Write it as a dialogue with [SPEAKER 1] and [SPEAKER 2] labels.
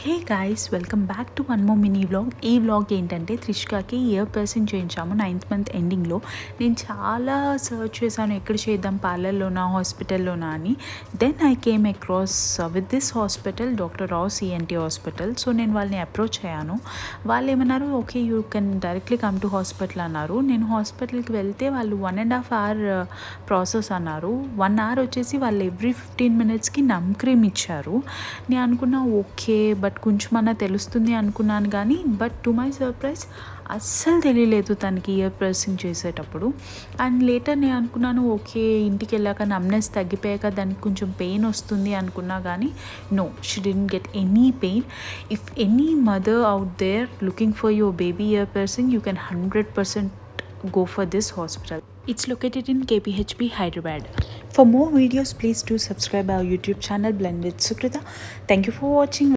[SPEAKER 1] Hey guys, welcome back to one more mini vlog. ఈ vlog ఏంటంటే త్రిష్కాకి year పర్సింగ్ చేయించాము 9th month ఎండింగ్లో. నేను చాలా సర్చ్ చేశాను ఎక్కడ చేద్దాం, పార్లర్లోనా హాస్పిటల్లోనా అని. Then I came across with this hospital, doctor Rao CNT hospital. So నేను వాళ్ళని అప్రోచ్ అయ్యాను. వాళ్ళు ఏమన్నారు, okay you can directly come to hospital అన్నారు. నేను హాస్పిటల్కి వెళ్తే వాళ్ళు 1.5 hour ప్రాసెస్ అన్నారు. 1 hour వచ్చేసి వాళ్ళు ఎవ్రీ 15 minutesకి నమ్ క్రీమ్ ఇచ్చారు. నేను అనుకున్నా ఓకే, బట్ కొంచెమన్నా తెలుస్తుంది అనుకున్నాను. కానీ బట్ టు మై సర్ప్రైజ్ అస్సలు తెలియలేదు తనకి ఇయర్ ప్రెస్సింగ్ చేసేటప్పుడు. అండ్ లేటర్ నేను అనుకున్నాను ఓకే, ఇంటికి వెళ్ళాక నమ్నెస్ తగ్గిపోయాక దానికి కొంచెం పెయిన్ వస్తుంది అనుకున్నా. కానీ no, she didn't get any pain. If any mother out there looking for your baby ear pressing, you can 100% go for this hospital. It's located in KPHP, Hyderabad. For more videos, please do subscribe our YouTube channel Blend with Sukrita. Thank you for watching.